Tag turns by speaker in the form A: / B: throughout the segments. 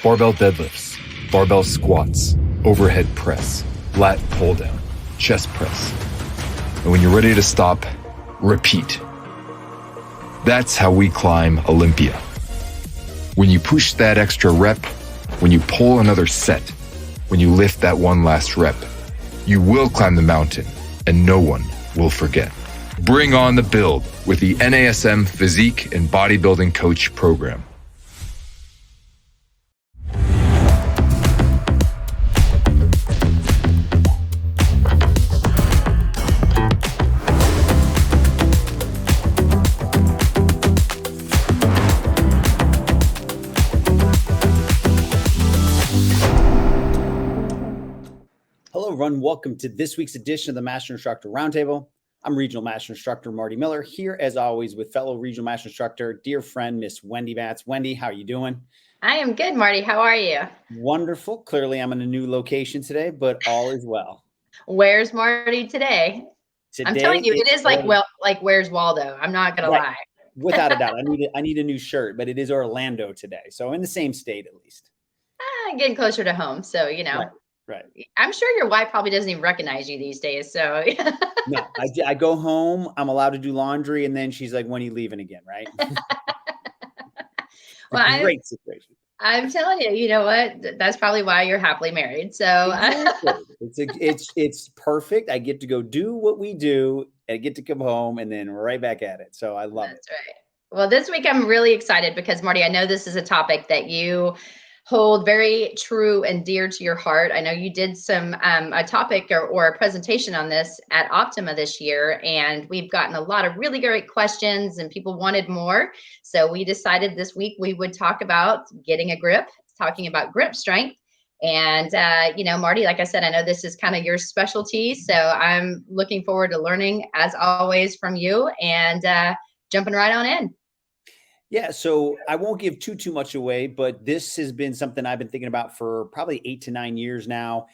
A: Barbell deadlifts, barbell squats, overhead press, lat pull down, chest press. And when you're ready to stop, repeat. That's how we climb Olympia. When you push that extra rep, when you pull another set, when you lift that one last rep, you will climb the mountain and no one will forget. Bring on the build with the NASM Physique and Bodybuilding Coach Program.
B: Hello, everyone. Welcome to this week's edition of the Master Instructor Roundtable. I'm Regional Master Instructor Marty Miller, here as always with fellow Regional Master Instructor, dear friend, Miss Wendy Batts. Wendy, how are you doing?
C: I am good, Marty. How are you?
B: Wonderful. Clearly, I'm in a new location today, but all is well.
C: Where's Marty today? I'm telling you, it is like where's Waldo? I'm not gonna lie.
B: Without a doubt, I need a new shirt, but it is Orlando today, so in the same state at least.
C: Getting closer to home, so you know.
B: Right.
C: I'm sure your wife probably doesn't even recognize you these days. So
B: no, I go home, I'm allowed to do laundry, and then she's like, "When are you leaving again?" Right?
C: Well,
B: great situation.
C: I'm telling you, you know what? That's probably why you're happily married. So
B: it's perfect. I get to go do what we do, and I get to come home, and then right back at it. So I love it.
C: That's right. Well, this week I'm really excited because Marty, I know this is a topic that you hold very true and dear to your heart. I know you did some a topic or a presentation on this at Optima this year, and we've gotten a lot of really great questions and people wanted more. So we decided this week we would talk about getting a grip, talking about grip strength. And, you know, Marty, like I said, I know this is kind of your specialty. So I'm looking forward to learning, as always, from you and jumping right on in.
B: Yeah, so I won't give too much away, but this has been something I've been thinking about for probably 8 to 9 years now.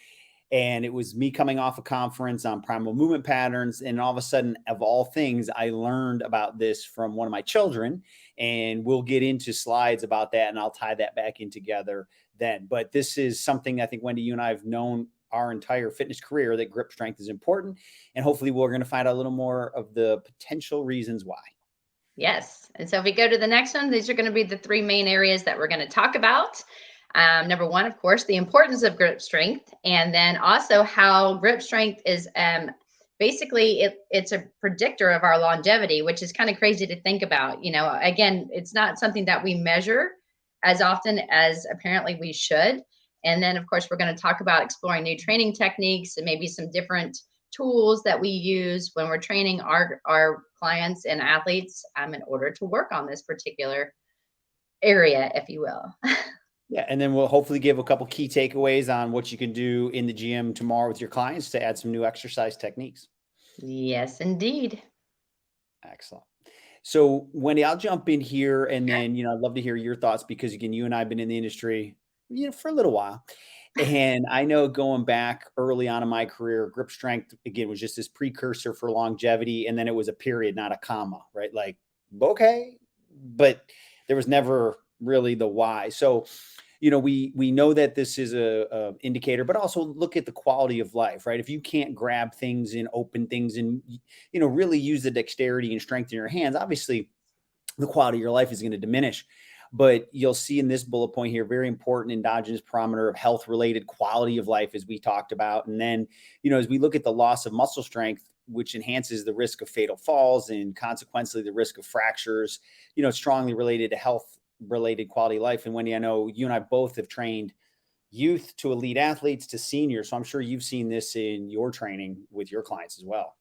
B: And it was me coming off a conference on primal movement patterns. And all of a sudden, of all things, I learned about this from one of my children. And we'll get into slides about that, and I'll tie that back in together then. But this is something I think, Wendy, you and I have known our entire fitness career, that grip strength is important. And hopefully we're going to find out a little more of the potential reasons why.
C: Yes. And so if we go to the next one, these are going to be the three main areas that we're going to talk about. Number one, of course, the importance of grip strength, and then also how grip strength is basically it's a predictor of our longevity, which is kind of crazy to think about. You know, again, it's not something that we measure as often as apparently we should. And then, of course, we're going to talk about exploring new training techniques and maybe some different tools that we use when we're training our clients and athletes in order to work on this particular area, if you will.
B: Yeah, and then we'll hopefully give a couple key takeaways on what you can do in the gym tomorrow with your clients to add some new exercise techniques.
C: Yes, indeed.
B: Excellent. So, Wendy, I'll jump in here, and then, I'd love to hear your thoughts because, again, you and I have been in the industry, for a little while. And I know going back early on in my career, grip strength, again, was just this precursor for longevity. And then it was a period, not a comma, right? Like, okay, but there was never really the why. So, we know that this is a indicator, but also look at the quality of life, right? If you can't grab things and open things and, really use the dexterity and strength in your hands, obviously the quality of your life is going to diminish. But you'll see in this bullet point here, very important endogenous parameter of health-related quality of life, as we talked about. And then, as we look at the loss of muscle strength, which enhances the risk of fatal falls and consequently the risk of fractures, strongly related to health-related quality of life. And Wendy, I know you and I both have trained youth to elite athletes to seniors. So I'm sure you've seen this in your training with your clients as well.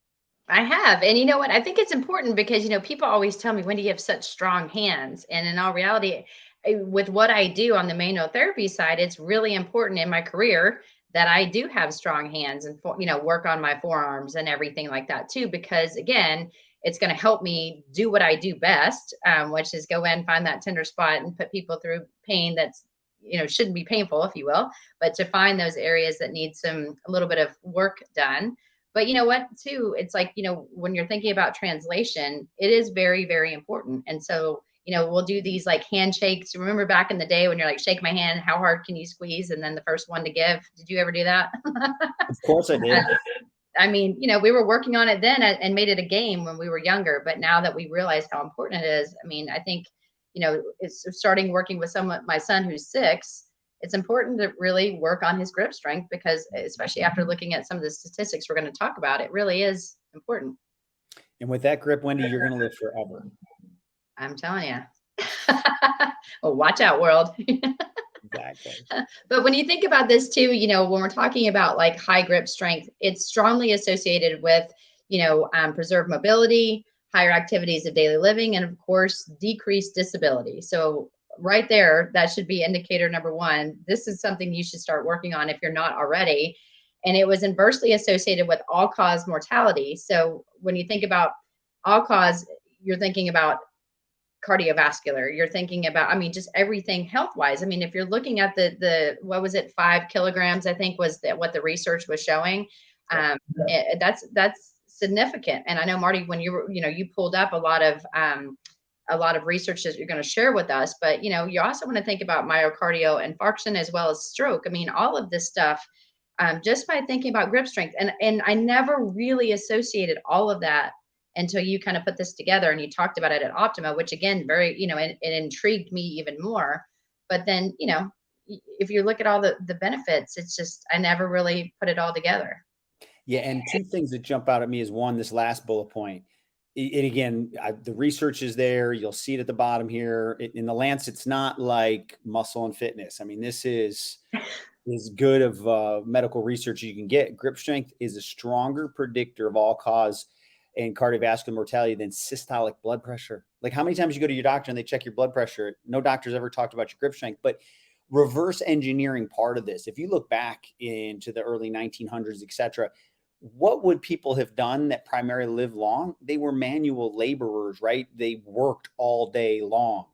C: I have. And you know what? I think it's important because, people always tell me, when do you have such strong hands? And in all reality, with what I do on the manual therapy side, it's really important in my career that I do have strong hands and, work on my forearms and everything like that too, because again, it's going to help me do what I do best, which is go in, find that tender spot and put people through pain that's, shouldn't be painful, if you will, but to find those areas that need a little bit of work done. But you know what, too, it's like, when you're thinking about translation, it is very, very important. And so we'll do these like handshakes. Remember back in the day when you're like, shake my hand, how hard can you squeeze? And then the first one to give. Did you ever do that?
B: Of course I did.
C: I mean, we were working on it then and made it a game when we were younger, but now that we realize how important it is, I mean, I think, it's starting working with my son who's 6, it's important to really work on his grip strength, because especially after looking at some of the statistics we're going to talk about, it really is important.
B: And with that grip, Wendy, you're going to live forever.
C: I'm telling you. Well, watch out, world.
B: Exactly.
C: But when you think about this too, when we're talking about like high grip strength, it's strongly associated with, preserved mobility, higher activities of daily living, and of course, decreased disability. So right there, that should be indicator number 1. This is something you should start working on if you're not already. And it was inversely associated with all-cause mortality. So when you think about all-cause, you're thinking about cardiovascular, you're thinking about, just everything health-wise. If you're looking at the what was it, 5 kilograms, I think was what the research was showing. That's significant. And I know, Marty, when you pulled up a lot of research that you're going to share with us, but you also want to think about myocardial infarction as well as stroke. All of this stuff, just by thinking about grip strength. And I never really associated all of that until you kind of put this together and you talked about it at Optima, which again, very, it intrigued me even more. But then, if you look at all the benefits, it's just, I never really put it all together.
B: Yeah. And 2 things that jump out at me is, 1, this last bullet point. And again, the research is there. You'll see it at the bottom here. In the Lancet, it's not like Muscle and Fitness. This is as good of medical research you can get. Grip strength is a stronger predictor of all cause and cardiovascular mortality than systolic blood pressure. Like, how many times you go to your doctor and they check your blood pressure? No doctor's ever talked about your grip strength. But reverse engineering part of this, if you look back into the early 1900s, et cetera, what would people have done that primarily lived long? They were manual laborers, right? They worked all day long.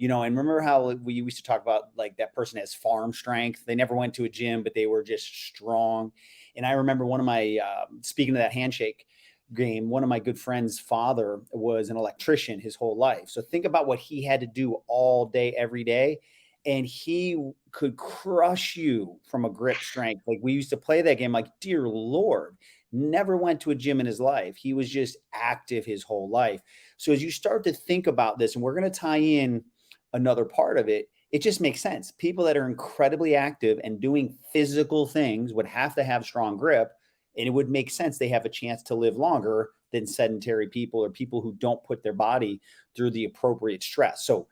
B: And remember how we used to talk about, like, that person has farm strength. They never went to a gym, but they were just strong. And I remember one of my, speaking of that handshake game, one of my good friend's father was an electrician his whole life. So think about what he had to do all day, every day. And he could crush you from a grip strength. Like, we used to play that game, like, dear Lord, never went to a gym in his life. He was just active his whole life. So as you start to think about this, and we're going to tie in another part of it, it just makes sense. People that are incredibly active and doing physical things would have to have strong grip. And it would make sense they have a chance to live longer than sedentary people or people who don't put their body through the appropriate stress. So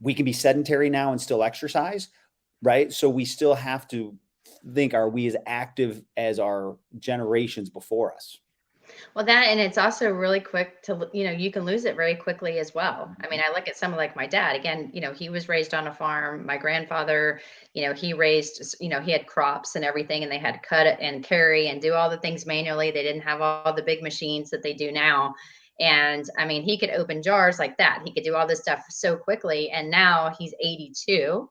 B: we can be sedentary now and still exercise, right? So we still have to think, are we as active as our generations before us?
C: Well, and it's also really quick to, you can lose it very quickly as well. I look at someone like my dad, again, he was raised on a farm. My grandfather, he raised, he had crops and everything, and they had to cut it and carry and do all the things manually. They didn't have all the big machines that they do now. And he could open jars like that. He could do all this stuff so quickly. And now he's 82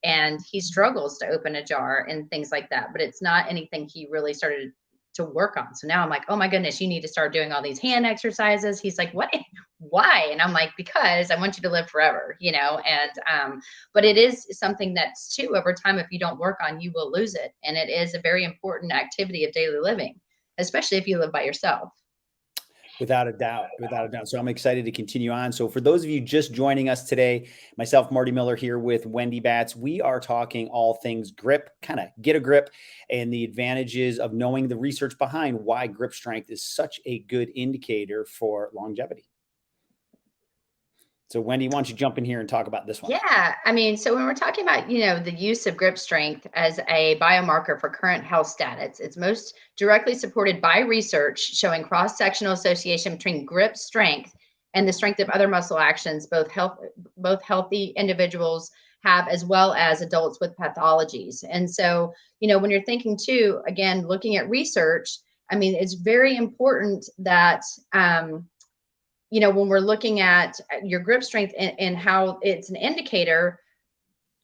C: and he struggles to open a jar and things like that. But it's not anything he really started to work on. So now I'm like, oh my goodness, you need to start doing all these hand exercises. He's like, what? Why? And I'm like, because I want you to live forever, and but it is something that's too, over time, if you don't work on, you will lose it. And it is a very important activity of daily living, especially if you live by yourself.
B: Without a doubt, without a doubt. So I'm excited to continue on. So for those of you just joining us today, myself, Marty Miller, here with Wendy Batts, we are talking all things grip, kind of get a grip, and the advantages of knowing the research behind why grip strength is such a good indicator for longevity. So Wendy, why don't you jump in here and talk about this one?
C: Yeah. So when we're talking about, the use of grip strength as a biomarker for current health status, it's most directly supported by research showing cross-sectional association between grip strength and the strength of other muscle actions, both healthy individuals have, as well as adults with pathologies. And so, when you're thinking too, again, looking at research, it's very important that, when we're looking at your grip strength and how it's an indicator,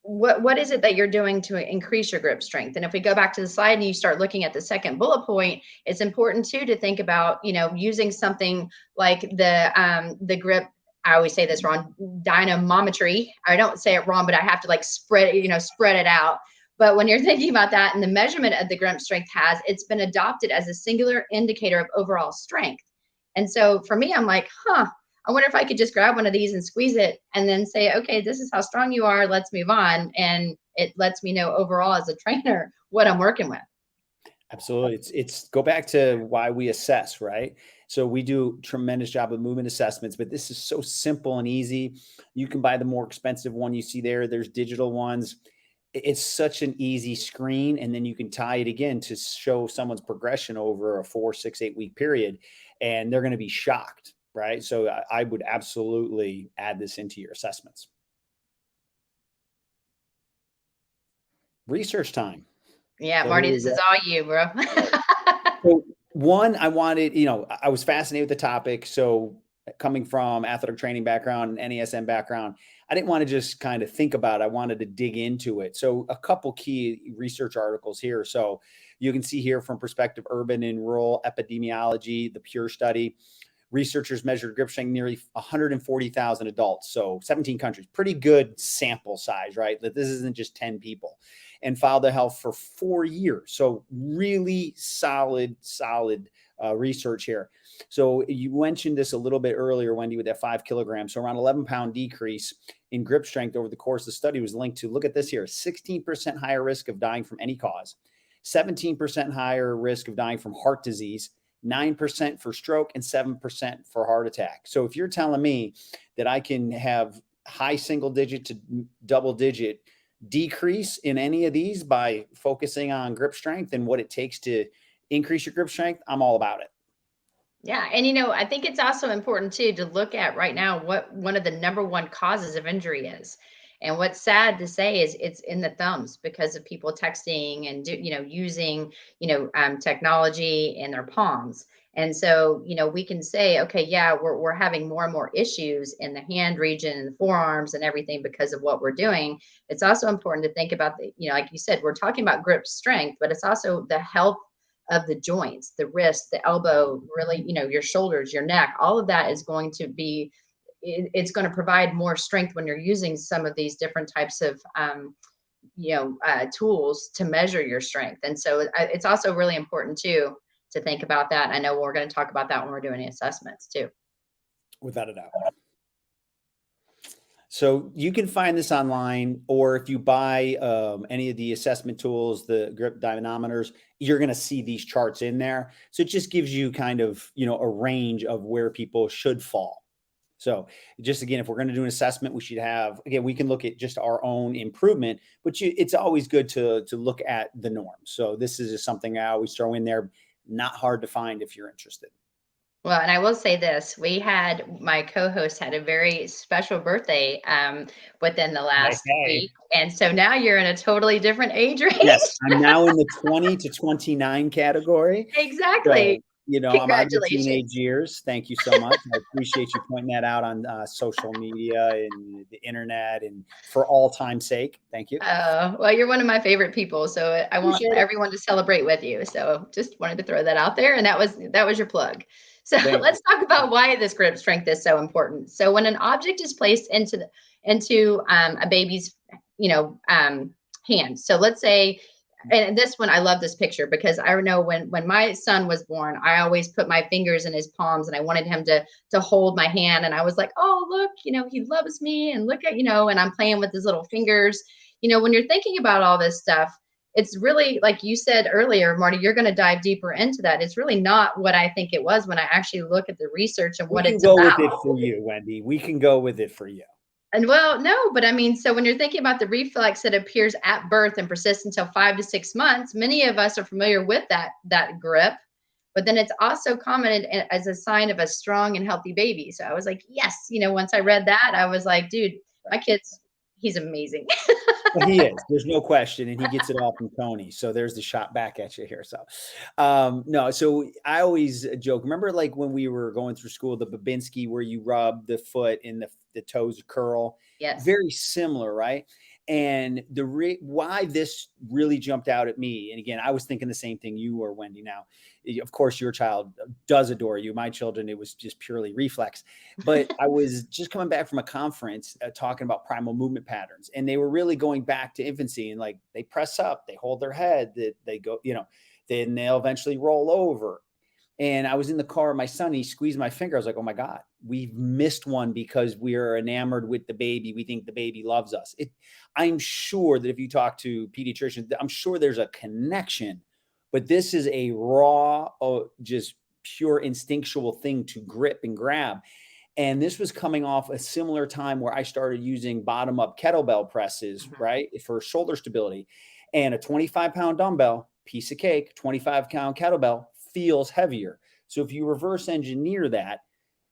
C: what is it that you're doing to increase your grip strength? And if we go back to the slide and you start looking at the second bullet point, it's important too to think about, using something like the grip I always say this wrong, dynamometry. I don't say it wrong, but I have to like spread it out. But when you're thinking about that and the measurement of the grip strength it's been adopted as a singular indicator of overall strength. And so for me, I'm like, I wonder if I could just grab one of these and squeeze it and then say, okay, this is how strong you are. Let's move on. And it lets me know overall as a trainer what I'm working with.
B: Absolutely. It's go back to why we assess, right? So we do a tremendous job of movement assessments, but this is so simple and easy. You can buy the more expensive one you see there. There's digital ones. It's such an easy screen. And then you can tie it again to show someone's progression over a 4, 6, 8 week period. And they're going to be shocked, right? So I would absolutely add this into your assessments. Research time.
C: Yeah, Marty, this is all you, bro.
B: So one, I wanted, I was fascinated with the topic. So coming from athletic training background and NASM background, I didn't want to just kind of think about it. I wanted to dig into it. So a couple key research articles here. So you can see here from Perspective Urban and Rural Epidemiology, the PURE study. Researchers measured grip strength nearly 140,000 adults. So 17 countries, pretty good sample size, right? That this isn't just 10 people, and followed their health for 4 years. So really solid research here. So you mentioned this a little bit earlier, Wendy, with that 5 kilograms. So around 11-pound decrease in grip strength over the course of the study was linked to, look at this here, 16% higher risk of dying from any cause, 17% higher risk of dying from heart disease, 9% for stroke, and 7% for heart attack. So if you're telling me that I can have high single digit to double digit decrease in any of these by focusing on grip strength and what it takes to increase your grip strength, I'm all about it.
C: Yeah. And, I think it's also important too, to look at right now what one of the number one causes of injury is. And what's sad to say is it's in the thumbs because of people texting and using, technology in their palms. And so, we can say, okay, yeah, we're having more and more issues in the hand region and the forearms and everything because of what we're doing. It's also important to think about like you said, we're talking about grip strength, but it's also the health of the joints, the wrist, the elbow, really, your shoulders, your neck, all of that is going to be, it's going to provide more strength when you're using some of these different types of, tools to measure your strength. And so it's also really important too, to think about that. I know we're going to talk about that when we're doing the assessments too.
B: Without a doubt. So you can find this online, or if you buy any of the assessment tools, the grip dynamometers, you're going to see these charts in there. So it just gives you kind of, a range of where people should fall. So just again, if we're going to do an assessment, we should have, again, we can look at just our own improvement, but it's always good to look at the norm. So this is just something I always throw in there. Not hard to find if you're interested.
C: Well, and I will say this, my co-host had a very special birthday within the last week. And so now you're in a totally different age range.
B: Yes, I'm now in the 20 to 29 category.
C: Exactly.
B: So, I'm out of the teenage years. Thank you so much. I appreciate you pointing that out on social media and the internet and for all time's sake. Thank you.
C: Well, you're one of my favorite people. So I want everyone to celebrate with you. So just wanted to throw that out there. And that was your plug. So let's talk about why this grip strength is so important. So when an object is placed into a baby's, hand. So let's say, and this one, I love this picture because I know when my son was born, I always put my fingers in his palms and I wanted him to hold my hand. And I was like, oh, look, he loves me. And look at, and I'm playing with his little fingers. When you're thinking about all this stuff, it's really, like you said earlier, Marty, you're going to dive deeper into that. It's really not what I think it was when I actually look at the research and what it's about.
B: We can go with it for you, Wendy. We can go with it for you.
C: And well, no, but I mean, so when you're thinking about the reflex that appears at birth and persists until 5 to 6 months, many of us are familiar with that grip, but then it's also commented as a sign of a strong and healthy baby. So I was like, yes, once I read that, I was like, dude, my kid's, he's amazing.
B: Well, he is. There's no question. And he gets it all from Tony. So there's the shot back at you here. So no, so I always joke. Remember like when we were going through school, the Babinski where you rub the foot and the toes curl?
C: Yes.
B: Very similar, right? And why this really jumped out at me, and again, I was thinking the same thing you were, Wendy. Now, of course, your child does adore you. My children, it was just purely reflex. But I was just coming back from a conference talking about primal movement patterns, and they were really going back to infancy, and like they press up, they hold their head, they go, then they'll eventually roll over. And I was in the car with my son, he squeezed my finger. I was like, oh my God, we've missed one because we are enamored with the baby. We think the baby loves us. I'm sure that if you talk to pediatricians, I'm sure there's a connection, but this is a raw, just pure instinctual thing to grip and grab. And this was coming off a similar time where I started using bottom up kettlebell presses, right, for shoulder stability. And a 25-pound dumbbell, piece of cake, 25-pound kettlebell feels heavier. So if you reverse engineer that,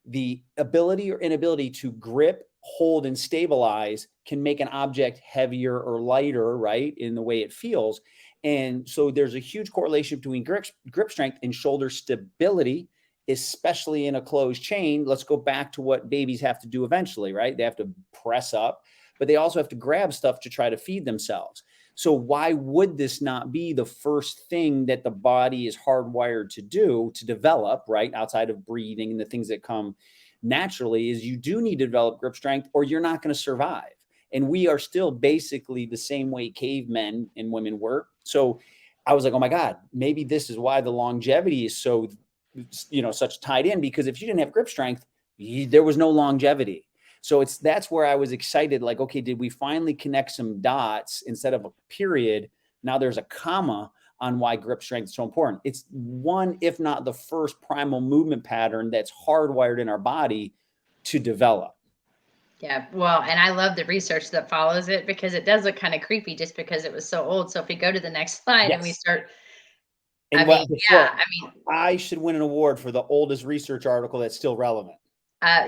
B: the ability or inability to grip, hold, and stabilize can make an object heavier or lighter, right, in the way it feels. And so there's a huge correlation between grip strength and shoulder stability, especially in a closed chain. Let's go back to what babies have to do eventually, right? They have to press up, but they also have to grab stuff to try to feed themselves. So why would this not be the first thing that the body is hardwired to do, to develop, right? Outside of breathing and the things that come naturally, is you do need to develop grip strength or you're not going to survive. And we are still basically the same way cavemen and women were. So I was like, oh my God, maybe this is why the longevity is so, such tied in, because if you didn't have grip strength, there was no longevity. So that's where I was excited. Like, okay, did we finally connect some dots instead of a period? Now there's a comma on why grip strength is so important. It's one, if not the first primal movement pattern that's hardwired in our body to develop.
C: Yeah, well, and I love the research that follows it, because it does look kind of creepy just because it was so old. So if we go to the next slide and we start,
B: and I should win an award for the oldest research article that's still relevant.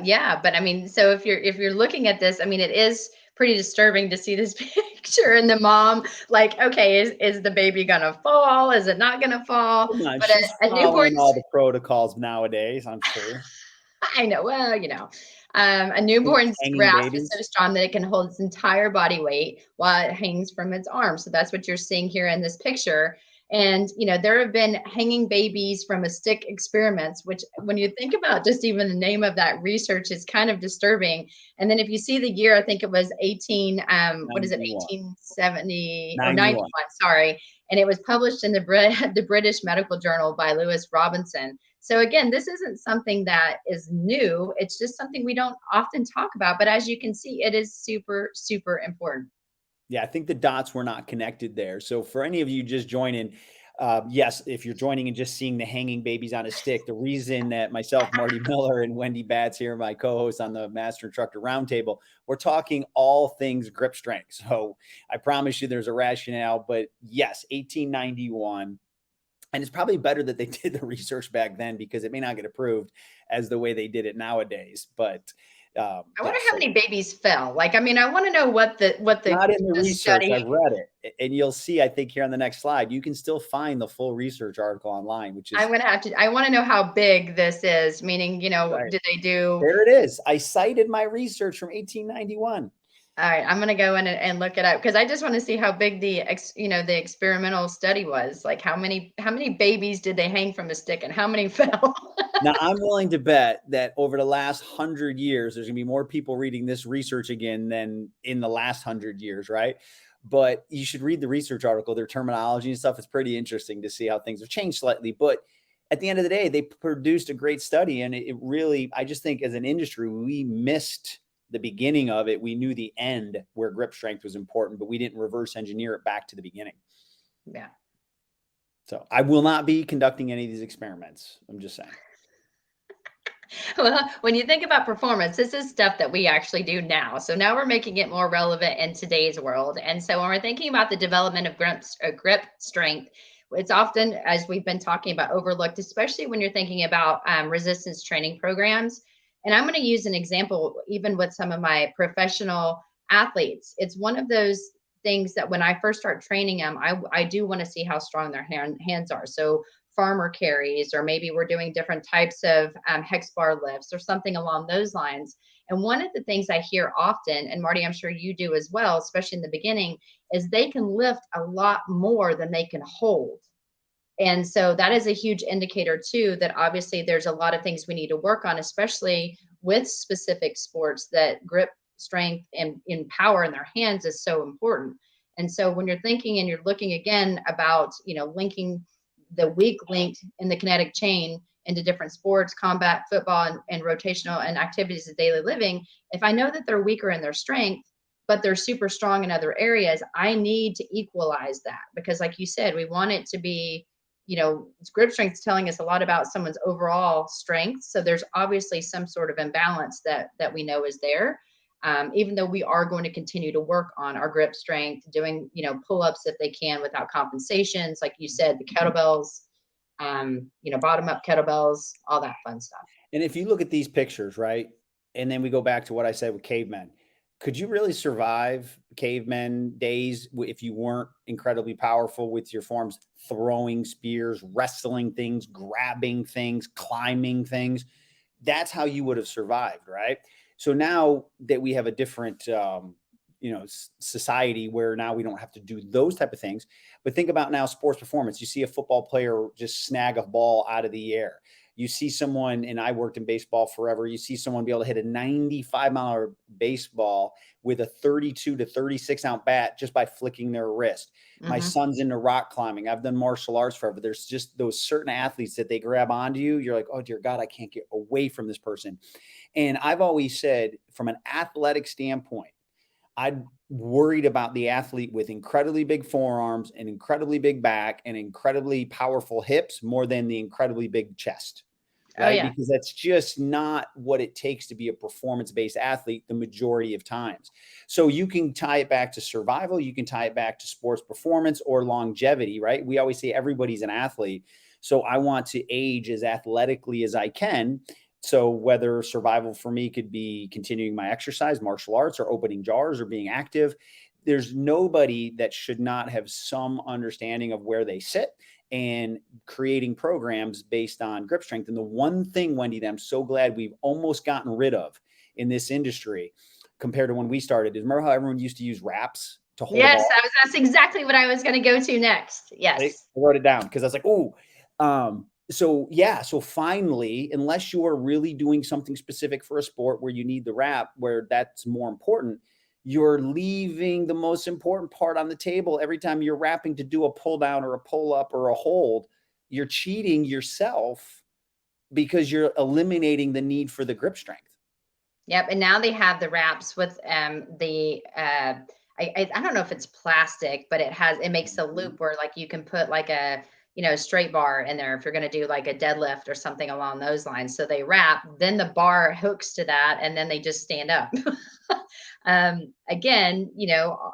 C: Yeah, but I mean, so if you're looking at this, I mean, it is pretty disturbing to see this picture and the mom, like, okay, is the baby gonna fall? Is it not gonna fall? But
B: she's
C: a newborn,
B: all the protocols nowadays, I'm sure.
C: I know, well, a newborn's grasp is so strong that it can hold its entire body weight while it hangs from its arm. So that's what you're seeing here in this picture. And, there have been hanging babies from a stick experiments, which when you think about just even the name of that research is kind of disturbing. And then if you see the year, I think it was 1870 or 91, sorry. And it was published in the British Medical Journal by Lewis Robinson. So again, this isn't something that is new. It's just something we don't often talk about. But as you can see, it is super, super important.
B: Yeah, I think the dots were not connected there. So for any of you just joining, yes, if you're joining and just seeing the hanging babies on a stick, the reason that myself, Marty Miller, and Wendy Batts here, my co-hosts on the Master Instructor Roundtable, we're talking all things grip strength. So I promise you there's a rationale, but yes, 1891. And it's probably better that they did the research back then, because it may not get approved as the way they did it nowadays. But
C: I wonder how many babies fell. Like, I mean, I want to know what the
B: not in the research. I've read it, and you'll see, I think, here on the next slide, you can still find the full research article online, which is,
C: I want to know how big this is, meaning, right. Did they do?
B: There it is. I cited my research from 1891.
C: All right, I'm going to go in and look it up, because I just want to see how big the experimental study was. Like, how many babies did they hang from a stick and how many fell?
B: Now, I'm willing to bet that over the last 100 years, there's going to be more people reading this research again than in the last 100 years, right? But you should read the research article. Their terminology and stuff is pretty interesting to see how things have changed slightly. But at the end of the day, they produced a great study. And it really, I just think as an industry, we missed the beginning of it. We knew the end where grip strength was important, but we didn't reverse engineer it back to the beginning.
C: Yeah.
B: So I will not be conducting any of these experiments. I'm just saying.
C: Well, when you think about performance, this is stuff that we actually do now. So now we're making it more relevant in today's world. And so when we're thinking about the development of grip strength, it's often, as we've been talking about, overlooked, especially when you're thinking about resistance training programs. And I'm going to use an example, even with some of my professional athletes. It's one of those things that when I first start training them, I do want to see how strong their hands are. So farmer carries, or maybe we're doing different types of hex bar lifts or something along those lines. And one of the things I hear often, and Marty, I'm sure you do as well, especially in the beginning, is they can lift a lot more than they can hold. And so that is a huge indicator too, that obviously there's a lot of things we need to work on, especially with specific sports, that grip strength and in power in their hands is so important. And so when you're thinking and you're looking again about, linking the weak link in the kinetic chain into different sports, combat, football, and rotational and activities of daily living, if I know that they're weaker in their strength, but they're super strong in other areas, I need to equalize that, because like you said, we want it to be, grip strength is telling us a lot about someone's overall strength. So there's obviously some sort of imbalance that we know is there. Even though we are going to continue to work on our grip strength, doing, pull-ups if they can without compensations, like you said, the kettlebells, bottom up kettlebells, all that fun stuff.
B: And if you look at these pictures, right, and then we go back to what I said with cavemen, could you really survive cavemen days if you weren't incredibly powerful with your forms, throwing spears, wrestling things, grabbing things, climbing things? That's how you would have survived, right? So now that we have a different, society where now we don't have to do those type of things, but think about now sports performance. You see a football player just snag a ball out of the air. You see someone, and I worked in baseball forever, you see someone be able to hit a 95-mile baseball with a 32 to 36 ounce bat just by flicking their wrist. Mm-hmm. My son's into rock climbing. I've done martial arts forever. There's just those certain athletes that they grab onto you. You're like, oh, dear God, I can't get away from this person. And I've always said, from an athletic standpoint, I'm worried about the athlete with incredibly big forearms and incredibly big back and incredibly powerful hips more than the incredibly big chest, right? Oh, yeah. Because that's just not what it takes to be a performance-based athlete the majority of times. So you can tie it back to survival. You can tie it back to sports performance or longevity, right? We always say everybody's an athlete. So I want to age as athletically as I can. So whether survival for me could be continuing my exercise, martial arts, or opening jars, or being active, there's nobody that should not have some understanding of where they sit and creating programs based on grip strength. And the one thing, Wendy, that I'm so glad we've almost gotten rid of in this industry compared to when we started is, remember how everyone used to use wraps to hold?
C: Yes, that's exactly what I was going to go to next. Yes.
B: I wrote it down because I was like, so finally, unless you are really doing something specific for a sport where you need the wrap, where that's more important, you're leaving the most important part on the table. Every time you're wrapping to do a pull down or a pull up or a hold, you're cheating yourself because you're eliminating the need for the grip strength.
C: Yep. And now they have the wraps with I don't know if it's plastic, but it makes a loop where like you can put like a straight bar in there if you're going to do like a deadlift or something along those lines. So they wrap, then the bar hooks to that, and then they just stand up. Again,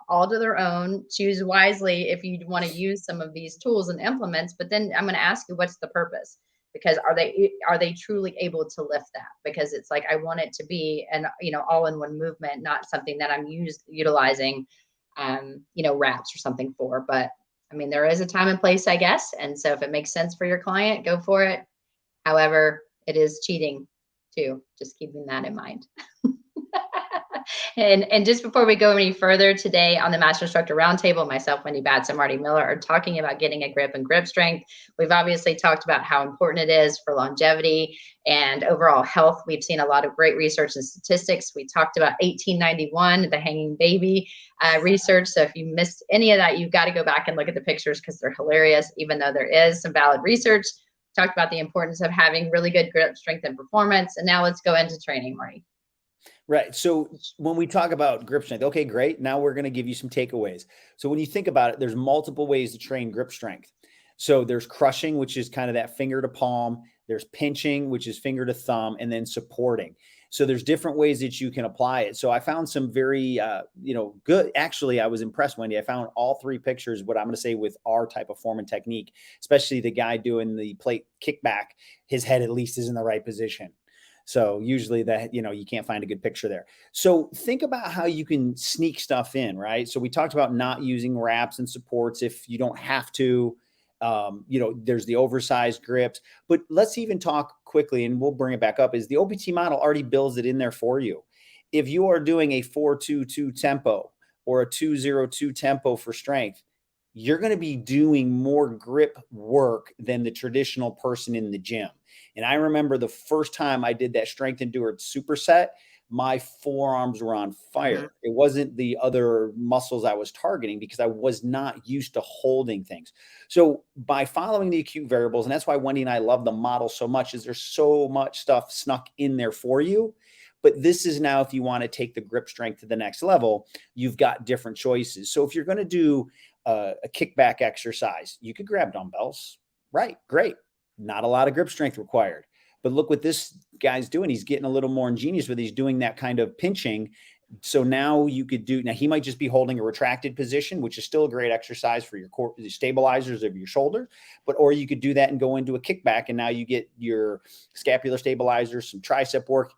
C: all to their own. Choose wisely if you want to use some of these tools and implements. But then I'm going to ask you, what's the purpose? Because are they truly able to lift that? Because it's like, I want it to be an all-in-one movement, not something that I'm utilizing wraps or something for. But I mean, there is a time and place, I guess. And so if it makes sense for your client, go for it. However, it is cheating too. Just keeping that in mind. And just before we go any further today on the Master Instructor Roundtable, myself, Wendy Batts, and Marty Miller are talking about getting a grip and grip strength. We've obviously talked about how important it is for longevity and overall health. We've seen a lot of great research and statistics. We talked about 1891, the hanging baby research. So if you missed any of that, you've got to go back and look at the pictures because they're hilarious, even though there is some valid research. We talked about the importance of having really good grip strength and performance. And now let's go into training, Marty.
B: Right. So when we talk about grip strength, okay, great. Now we're going to give you some takeaways. So when you think about it, there's multiple ways to train grip strength. So there's crushing, which is kind of that finger to palm. There's pinching, which is finger to thumb, and then supporting. So there's different ways that you can apply it. So I found some very, good. Actually, I was impressed, Wendy. I found all three pictures, what I'm going to say with our type of form and technique, especially the guy doing the plate kickback, his head at least is in the right position. So usually that, you can't find a good picture there. So think about how you can sneak stuff in, right? So we talked about not using wraps and supports if you don't have to. There's the oversized grips, but let's even talk quickly, and we'll bring it back up, is the OPT model already builds it in there for you. If you are doing a 4-2-2 tempo or a 2-0-2 tempo for strength, you're going to be doing more grip work than the traditional person in the gym. And I remember the first time I did that strength endurance superset, my forearms were on fire. It wasn't the other muscles I was targeting because I was not used to holding things. So by following the acute variables, and that's why Wendy and I love the model so much, is there's so much stuff snuck in there for you. But this is now, if you want to take the grip strength to the next level, you've got different choices. So if you're going to do a kickback exercise, you could grab dumbbells, right? Great. Not a lot of grip strength required. But look what this guy's doing. He's getting a little more ingenious with, he's doing that kind of pinching. So now you could do, now he might just be holding a retracted position, which is still a great exercise for your core, the stabilizers of your shoulder, or you could do that and go into a kickback. And now you get your scapular stabilizers, some tricep work,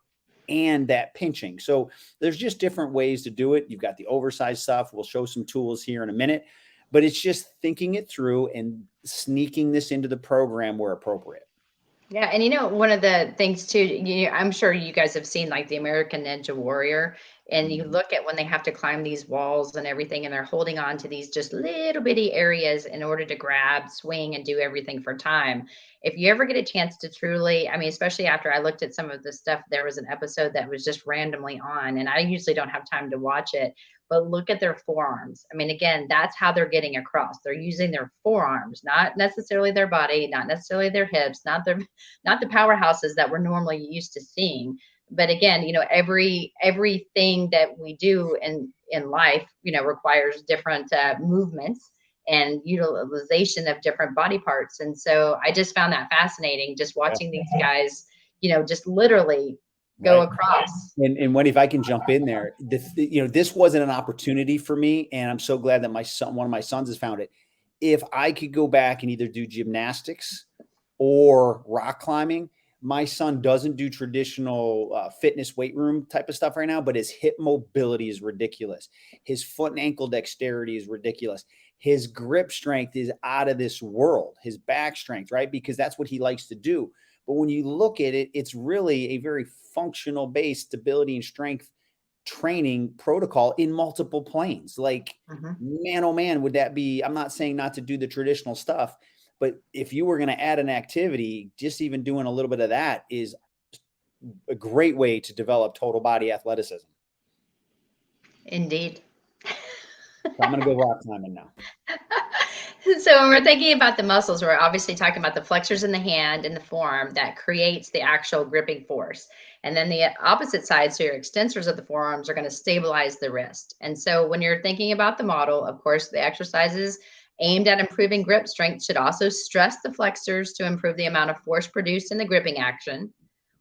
B: and that pinching. So there's just different ways to do it. You've got the oversized stuff. We'll show some tools here in a minute, but it's just thinking it through and sneaking this into the program where appropriate.
C: Yeah. And one of the things too, I'm sure you guys have seen like the American Ninja Warrior, and you look at when they have to climb these walls and everything, and they're holding on to these just little bitty areas in order to grab, swing, and do everything for time. If you ever get a chance to truly, I mean, especially after I looked at some of the stuff, there was an episode that was just randomly on, and I usually don't have time to watch it, but look at their forearms. I mean, again, that's how they're getting across. They're using their forearms, not necessarily their body, not necessarily their hips, not the powerhouses that we're normally used to seeing. But again, everything that we do in life, requires different movements and utilization of different body parts. And so I just found that fascinating, just watching these guys, just literally go across.
B: And Wendy, if I can jump in there, this wasn't an opportunity for me, and I'm so glad that one of my sons has found it. If I could go back and either do gymnastics or rock climbing, my son doesn't do traditional fitness weight room type of stuff right now, but his hip mobility is ridiculous. His foot and ankle dexterity is ridiculous. His grip strength is out of this world. His back strength, right? Because that's what he likes to do. But when you look at it, it's really a very functional based stability and strength training protocol in multiple planes. Like, man, oh man, would that be, I'm not saying not to do the traditional stuff, but if you were going to add an activity, just even doing a little bit of that is a great way to develop total body athleticism.
C: Indeed.
B: So I'm going to go rock climbing now.
C: So when we're thinking about the muscles, we're obviously talking about the flexors in the hand and the forearm that creates the actual gripping force. And then the opposite side, so your extensors of the forearms are going to stabilize the wrist. And so when you're thinking about the model, of course, the exercises aimed at improving grip strength should also stress the flexors to improve the amount of force produced in the gripping action,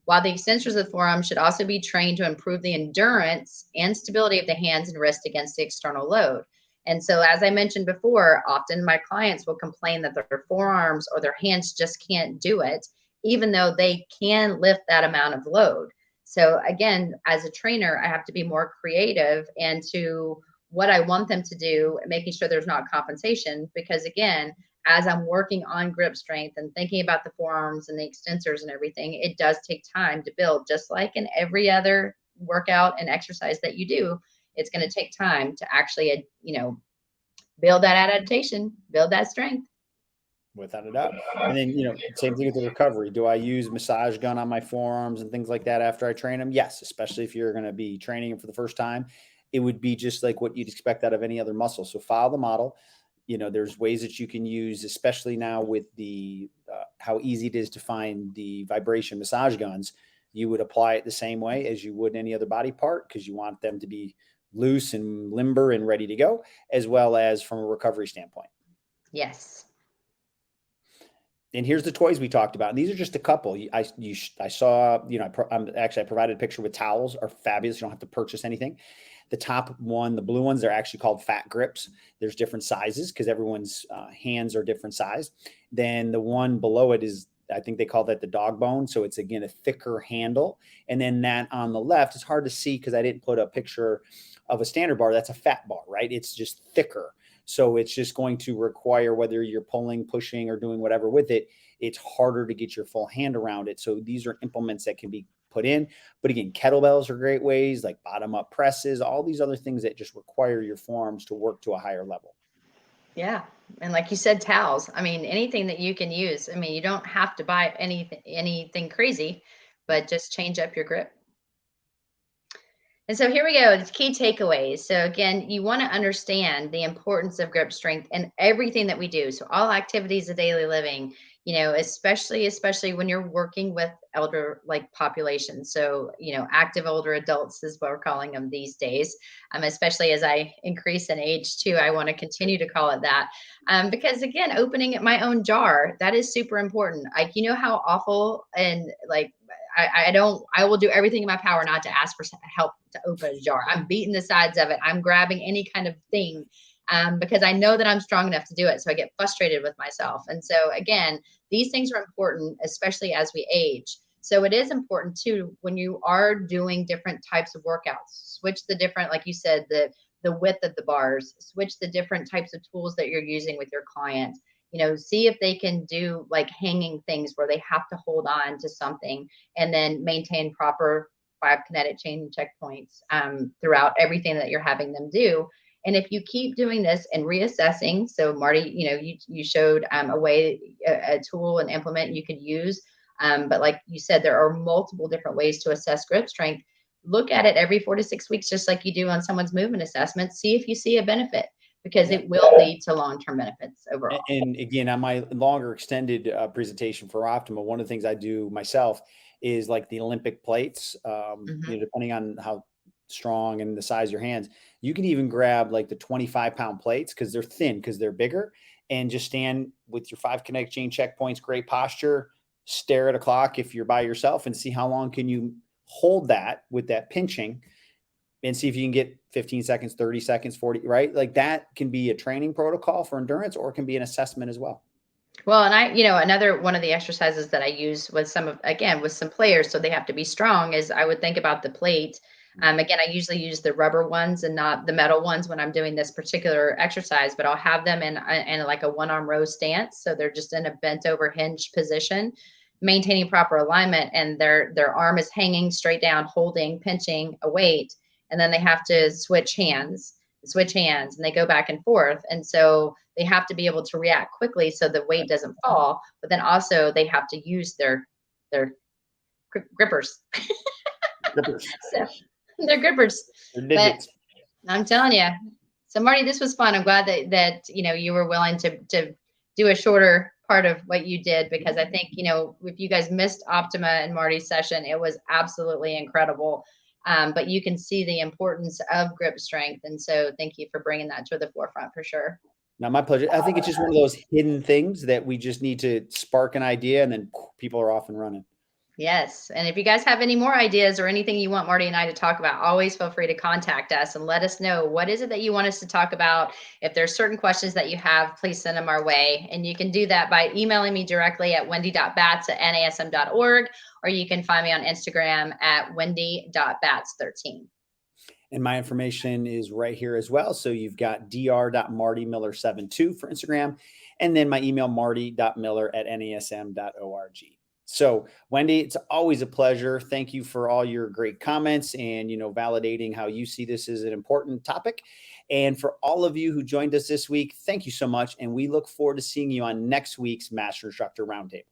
C: while the extensors of the forearm should also be trained to improve the endurance and stability of the hands and wrist against the external load. And so, as I mentioned before, often my clients will complain that their forearms or their hands just can't do it, even though they can lift that amount of load. So again, as a trainer, I have to be more creative and to what I want them to do, making sure there's not compensation, because again, as I'm working on grip strength and thinking about the forearms and the extensors and everything, it does take time to build, just like in every other workout and exercise that you do. It's going to take time to actually, build that adaptation, build that strength.
B: Without a doubt. And then, same thing with the recovery. Do I use massage gun on my forearms and things like that after I train them? Yes, especially if you're going to be training them for the first time. It would be just like what you'd expect out of any other muscle. So follow the model. There's ways that you can use, especially now with the how easy it is to find the vibration massage guns. You would apply it the same way as you would any other body part, because you want them to be loose and limber and ready to go, as well as from a recovery standpoint.
C: Yes.
B: And here's the toys we talked about. And these are just a couple. I saw, I provided a picture with towels, are fabulous. You don't have to purchase anything. The top one, the blue ones, they're actually called fat grips. There's different sizes because everyone's hands are different size. Then the one below it is, I think they call that the dog bone. So it's, again, a thicker handle. And then that on the left, it's hard to see because I didn't put a picture of a standard bar. That's a fat bar, right? It's just thicker. So it's just going to require, whether you're pulling, pushing, or doing whatever with it, it's harder to get your full hand around it. So these are implements that can be put in. But again, kettlebells are great ways, like bottom up presses, all these other things that just require your forearms to work to a higher level.
C: Yeah. And like you said, towels. I mean, anything that you can use. I mean, you don't have to buy anything crazy, but just change up your grip. And so here we go, the key takeaways. So again, you want to understand the importance of grip strength in everything that we do. So all activities of daily living, especially when you're working with elder like populations. So, active older adults is what we're calling them these days. Especially as I increase in age too, I want to continue to call it that. Because again, opening my own jar, that is super important. Like, how awful and like, I will do everything in my power not to ask for help to open a jar. I'm beating the sides of it. I'm grabbing any kind of thing because I know that I'm strong enough to do it. So I get frustrated with myself. And so again, these things are important, especially as we age. So it is important too, when you are doing different types of workouts, switch the different, like you said, the width of the bars, switch the different types of tools that you're using with your client. See if they can do like hanging things where they have to hold on to something and then maintain proper 5 kinetic chain checkpoints throughout everything that you're having them do. And if you keep doing this and reassessing, so Marty, you showed a tool and implement you could use. But like you said, there are multiple different ways to assess grip strength. Look at it every 4 to 6 weeks, just like you do on someone's movement assessment. See if you see a benefit, because it will lead to long-term benefits overall.
B: And again, on my longer extended presentation for Optima, one of the things I do myself is like the Olympic plates, depending on how strong and the size of your hands, you can even grab like the 25-pound plates because they're thin, because they're bigger, and just stand with your 5 kinetic chain checkpoints, great posture, stare at a clock if you're by yourself and see how long can you hold that with that pinching, and see if you can get 15 seconds, 30 seconds, 40, right? Like that can be a training protocol for endurance, or it can be an assessment as well.
C: Well, and another one of the exercises that I use with some players, so they have to be strong, is I would think about the plate. Again, I usually use the rubber ones and not the metal ones when I'm doing this particular exercise, but I'll have them in like a one-arm row stance. So they're just in a bent over hinge position, maintaining proper alignment, and their arm is hanging straight down, holding, pinching a weight. And then they have to switch hands, and they go back and forth. And so they have to be able to react quickly so the weight doesn't fall, but then also they have to use their grippers. So, they're grippers. But I'm telling you. So Marty, this was fun. I'm glad that you were willing to do a shorter part of what you did, because I think, if you guys missed Optima and Marty's session, it was absolutely incredible. But you can see the importance of grip strength. And so thank you for bringing that to the forefront for sure.
B: Now, my pleasure. I think it's just one of those hidden things that we just need to spark an idea, and then people are off and running.
C: Yes. And if you guys have any more ideas or anything you want Marty and I to talk about, always feel free to contact us and let us know what is it that you want us to talk about. If there's certain questions that you have, please send them our way. And you can do that by emailing me directly at wendy.batts@nasm.org, or you can find me on Instagram at wendy.batts13.
B: And my information is right here as well. So you've got dr.martymiller72 for Instagram, and then my email, marty.miller@nasm.org. So Wendy, it's always a pleasure. Thank you for all your great comments and, validating how you see this as an important topic. And for all of you who joined us this week, thank you so much. And we look forward to seeing you on next week's Master Instructor Roundtable.